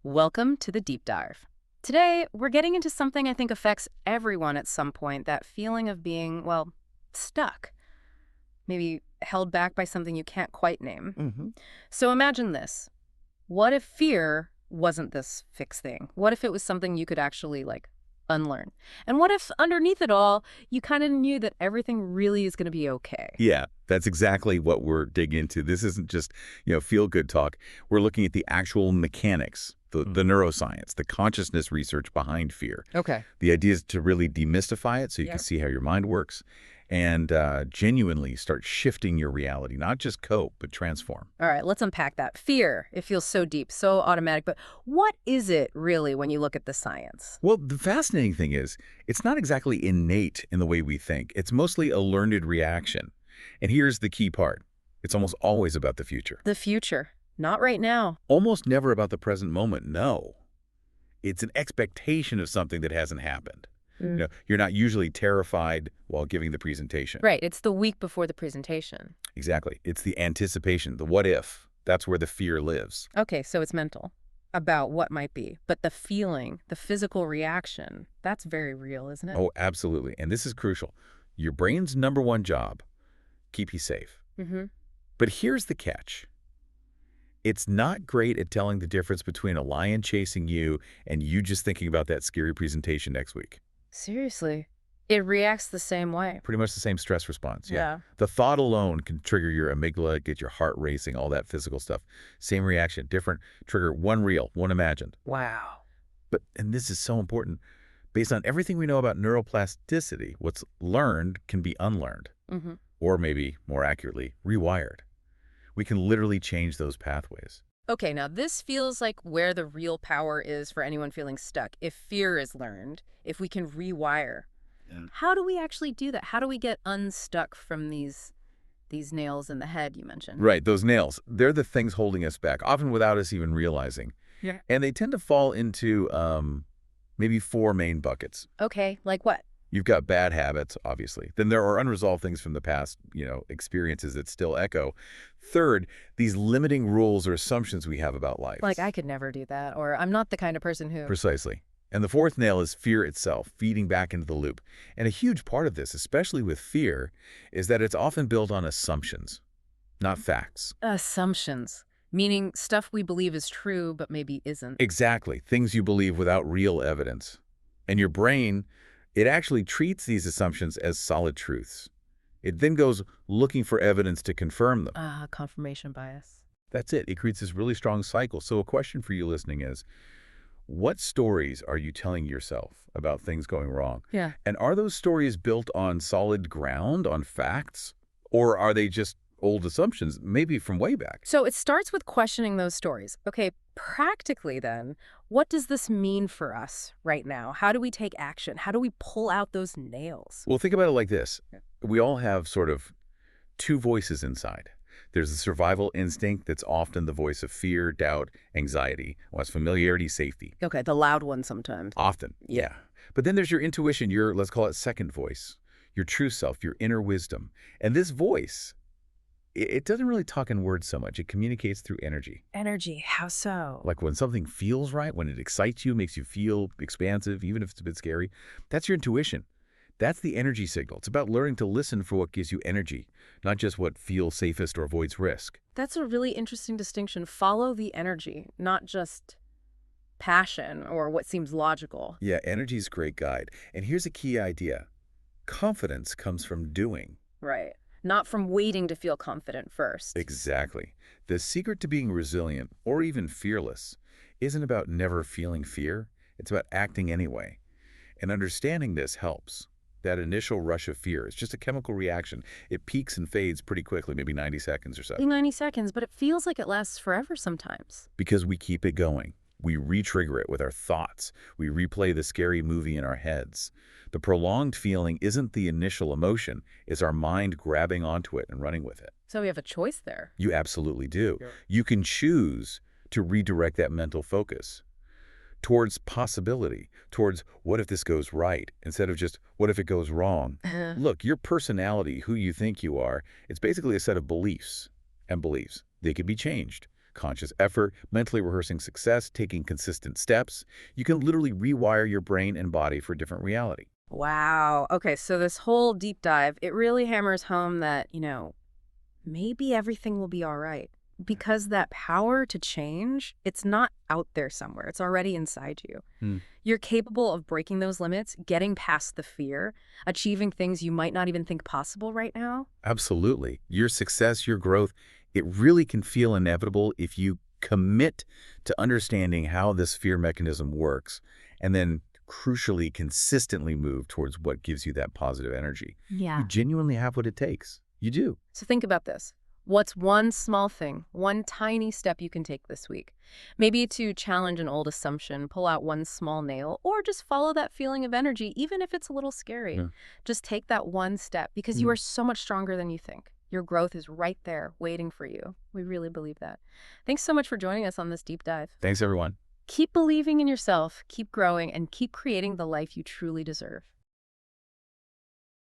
Welcome to the deep dive. Today, we're getting into something I think affects everyone at some point, that feeling of being, well, stuck. Maybe held back by something you can't quite name. hmm So imagine this. What if fear wasn't this fixed thing? What if it was something you could actually, unlearn? And what if underneath it all, you kind of knew that everything really is going to be okay? Yeah, that's exactly what we're digging into. This isn't just, feel-good talk. We're looking at the actual mechanics, the neuroscience, the consciousness research behind fear. Okay. The idea is to really demystify it so you Yeah. can see how your mind works and genuinely start shifting your reality, not just cope, but transform. All right, let's unpack that. Fear, it feels so deep, so automatic, but what is it really when you look at the science? Well, the fascinating thing is, it's not exactly innate in the way we think. It's mostly a learned reaction. And here's the key part. It's almost always about the future. The future, not right now. Almost never about the present moment, no. It's an expectation of something that hasn't happened. You're not usually terrified while giving the presentation. Right, it's the week before the presentation. Exactly. It's the anticipation, the what if. That's where the fear lives. Okay, so it's mental, about what might be. But the feeling, the physical reaction, that's very real, isn't it? Oh, absolutely. And this is crucial. Your brain's number one job, keep you safe. Mm-hmm. But here's the catch. It's not great at telling the difference between a lion chasing you and you just thinking about that scary presentation next week. Seriously, it reacts the same way. Pretty much the same stress response, yeah. Yeah. The thought alone can trigger your amygdala, get your heart racing, all that physical stuff. Same reaction, different trigger, one real, one imagined. Wow. But, and this is so important, based on everything we know about neuroplasticity, what's learned can be unlearned, Mm-hmm. or maybe, more accurately, rewired. We can literally change those pathways. Okay, now this feels like where the real power is for anyone feeling stuck. If fear is learned, if we can rewire, how do we actually do that? How do we get unstuck from these nails in the head you mentioned? Right, those nails, they're the things holding us back, often without us even realizing. Yeah. And they tend to fall into maybe four main buckets. Okay, like what? You've got bad habits, obviously. Then there are unresolved things from the past, experiences that still echo. Third, these limiting rules or assumptions we have about life. Like, I could never do that, or I'm not the kind of person who... Precisely. And the fourth nail is fear itself, feeding back into the loop. And a huge part of this, especially with fear, is that it's often built on assumptions, not facts. Assumptions, meaning stuff we believe is true, but maybe isn't. Exactly. Things you believe without real evidence. And your brain, it actually treats these assumptions as solid truths. It then goes looking for evidence to confirm them. Confirmation bias. That's it. It creates this really strong cycle. So a question for you listening is, what stories are you telling yourself about things going wrong? Yeah. And are those stories built on solid ground, on facts? Or are they just old assumptions, maybe from way back? So it starts with questioning those stories. Okay, practically then, what does this mean for us right now? How do we take action? How do we pull out those nails? Well, think about it like this. We all have sort of two voices inside. There's the survival instinct that's often the voice of fear, doubt, anxiety, wants familiarity, safety. Okay, the loud one sometimes. Often, yeah. But then there's your intuition, your, let's call it second voice, your true self, your inner wisdom. And this voice, it doesn't really talk in words so much. It communicates through energy. Energy, how so? Like when something feels right, when it excites you, makes you feel expansive, even if it's a bit scary, that's your intuition. That's the energy signal. It's about learning to listen for what gives you energy, not just what feels safest or avoids risk. That's a really interesting distinction. Follow the energy, not just passion or what seems logical. Yeah, energy is a great guide. And here's a key idea. Confidence comes from doing. Right. Not from waiting to feel confident first. Exactly. The secret to being resilient, or even fearless, isn't about never feeling fear. It's about acting anyway. And understanding this helps. That initial rush of fear is just a chemical reaction. It peaks and fades pretty quickly, maybe 90 seconds or so. 90 seconds, but it feels like it lasts forever sometimes. Because we keep it going. We re-trigger it with our thoughts. We replay the scary movie in our heads. The prolonged feeling isn't the initial emotion, it's our mind grabbing onto it and running with it. So we have a choice there. You absolutely do. You can choose to redirect that mental focus towards possibility, towards what if this goes right, instead of just what if it goes wrong. Look, your personality, who you think you are, it's basically a set of beliefs and beliefs. They can be changed. conscious effort, mentally rehearsing success, taking consistent steps, you can literally rewire your brain and body for a different reality. Wow. Okay, so this whole deep dive, it really hammers home that, maybe everything will be all right. Because that power to change, it's not out there somewhere. It's already inside you. Hmm. You're capable of breaking those limits, getting past the fear, achieving things you might not even think possible right now. Absolutely. Your success, your growth, it really can feel inevitable if you commit to understanding how this fear mechanism works and then crucially consistently move towards what gives you that positive energy. You Yeah. genuinely have what it takes. You do. So think about this. What's one small thing, one tiny step you can take this week? Maybe to challenge an old assumption, pull out one small nail, or just follow that feeling of energy, even if it's a little scary. Yeah. Just take that one step because you Mm. are so much stronger than you think. Your growth is right there, waiting for you. We really believe that. Thanks so much for joining us on this deep dive. Thanks, everyone. Keep believing in yourself, keep growing, and keep creating the life you truly deserve.